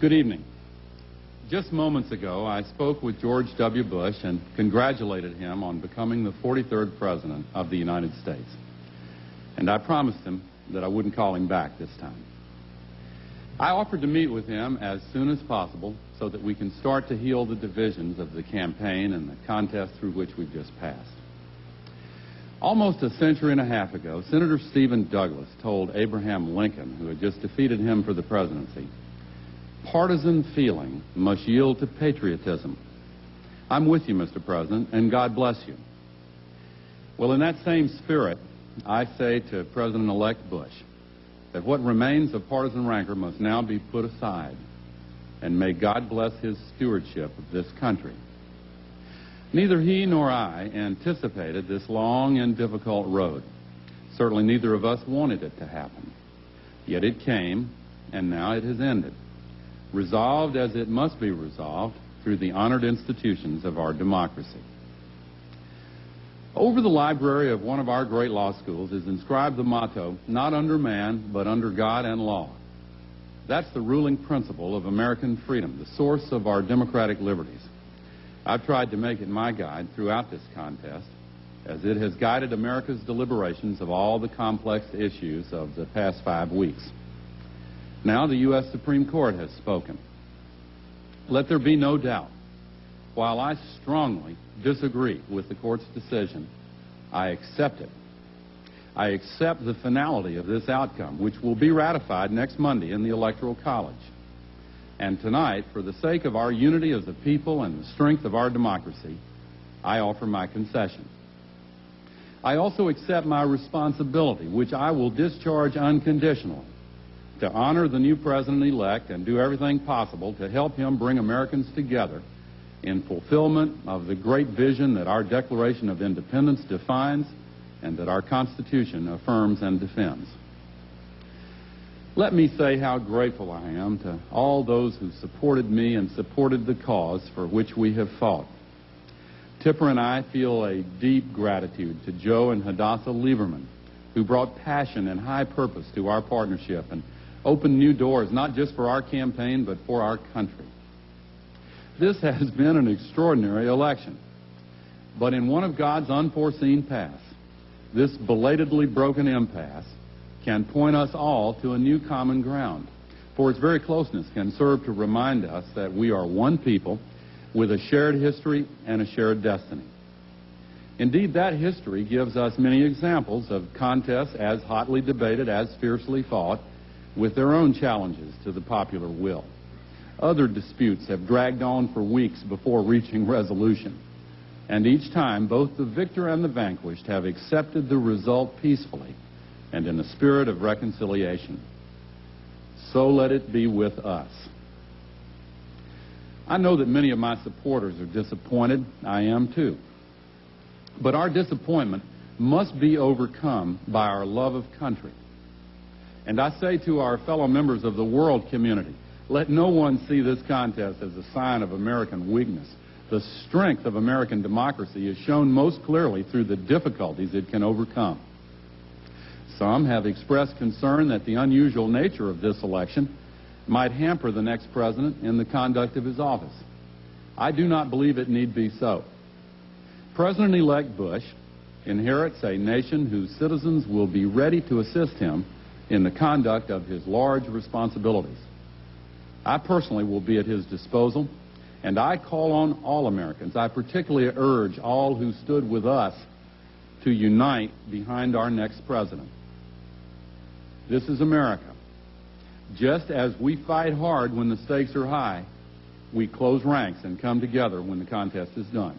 Good evening. Just moments ago, I spoke with George W. Bush and congratulated him on becoming the 43rd President of the United States. And I promised him that I wouldn't call him back this time. I offered to meet with him as soon as possible so that we can start to heal the divisions of the campaign and the contest through which we've just passed. Almost a century and a half ago, Senator Stephen Douglas told Abraham Lincoln, who had just defeated him for the presidency, "Partisan feeling must yield to patriotism." I'm with you, Mr. President, and God bless you. Well, in that same spirit, I say to President-elect Bush that what remains of partisan rancor must now be put aside, and may God bless his stewardship of this country. Neither he nor I anticipated this long and difficult road. Certainly neither of us wanted it to happen. Yet it came, and now it has ended, resolved as it must be resolved through the honored institutions of our democracy. Over the library of one of our great law schools is inscribed the motto, "Not under man, but under God and law." That's the ruling principle of American freedom, the source of our democratic liberties. I've tried to make it my guide throughout this contest, as it has guided America's deliberations of all the complex issues of the past 5 weeks. Now the U.S. Supreme Court has spoken. Let there be no doubt, while I strongly disagree with the court's decision, I accept it. I accept the finality of this outcome, which will be ratified next Monday in the Electoral College. And tonight, for the sake of our unity as a people and the strength of our democracy, I offer my concession. I also accept my responsibility, which I will discharge unconditionally, to honor the new president-elect and do everything possible to help him bring Americans together in fulfillment of the great vision that our Declaration of Independence defines and that our Constitution affirms and defends. Let me say how grateful I am to all those who supported me and supported the cause for which we have fought. Tipper and I feel a deep gratitude to Joe and Hadassah Lieberman, who brought passion and high purpose to our partnership and opened new doors, not just for our campaign, but for our country. This has been an extraordinary election, but in one of God's unforeseen paths, this belatedly broken impasse can point us all to a new common ground, for its very closeness can serve to remind us that we are one people with a shared history and a shared destiny. Indeed, that history gives us many examples of contests as hotly debated, as fiercely fought, with their own challenges to the popular will. Other disputes have dragged on for weeks before reaching resolution, and each time both the victor and the vanquished have accepted the result peacefully and in a spirit of reconciliation. So let it be with us. I know that many of my supporters are disappointed. I am too. But our disappointment must be overcome by our love of country. And I say to our fellow members of the world community, let no one see this contest as a sign of American weakness. The strength of American democracy is shown most clearly through the difficulties it can overcome. Some have expressed concern that the unusual nature of this election might hamper the next president in the conduct of his office. I do not believe it need be so. President-elect Bush inherits a nation whose citizens will be ready to assist him in the conduct of his large responsibilities. I personally will be at his disposal, and I call on all Americans. I particularly urge all who stood with us to unite behind our next president. This is America. Just as we fight hard when the stakes are high, we close ranks and come together when the contest is done.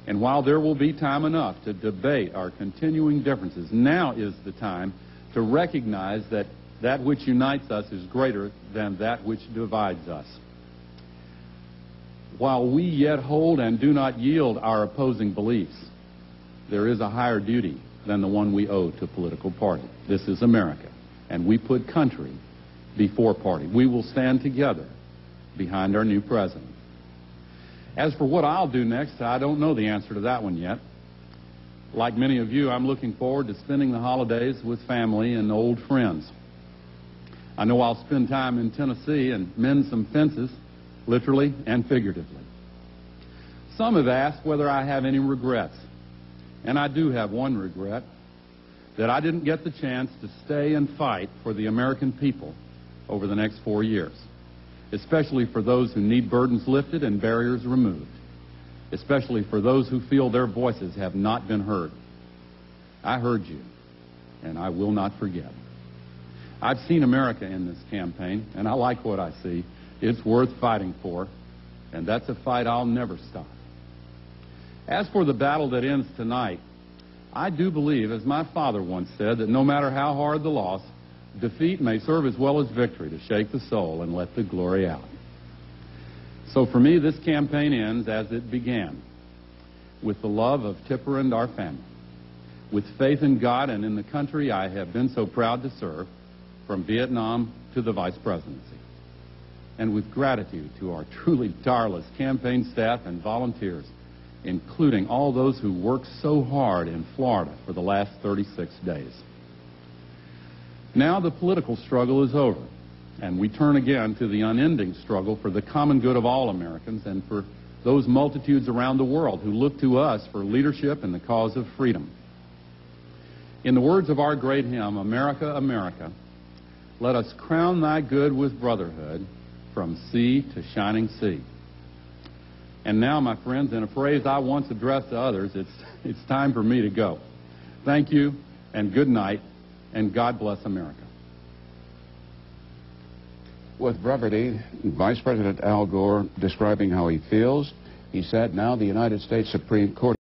And while there will be time enough to debate our continuing differences, now is the time to recognize that that which unites us is greater than that which divides us. While we yet hold and do not yield our opposing beliefs, there is a higher duty than the one we owe to political party. This is America, and we put country before party. We will stand together behind our new president. As for what I'll do next, I don't know the answer to that one yet. Like many of you, I'm looking forward to spending the holidays with family and old friends. I know I'll spend time in Tennessee and mend some fences, literally and figuratively. Some have asked whether I have any regrets, and I do have one regret, that I didn't get the chance to stay and fight for the American people over the next 4 years, especially for those who need burdens lifted and barriers removed, especially for those who feel their voices have not been heard. I heard you, and I will not forget. I've seen America in this campaign, and I like what I see. It's worth fighting for, and that's a fight I'll never stop. As for the battle that ends tonight, I do believe, as my father once said, that no matter how hard the loss, defeat may serve as well as victory to shake the soul and let the glory out. So for me, this campaign ends as it began, with the love of Tipper and our family, with faith in God and in the country I have been so proud to serve, from Vietnam to the vice presidency, and with gratitude to our truly tireless campaign staff and volunteers, including all those who worked so hard in Florida for the last 36 days. Now the political struggle is over, and we turn again to the unending struggle for the common good of all Americans and for those multitudes around the world who look to us for leadership in the cause of freedom. In the words of our great hymn, America, America, let us crown thy good with brotherhood from sea to shining sea. And now, my friends, in a phrase I once addressed to others, it's time for me to go. Thank you, and good night, and God bless America. With brevity, Vice President Al Gore describing how he feels, he said, now the United States Supreme Court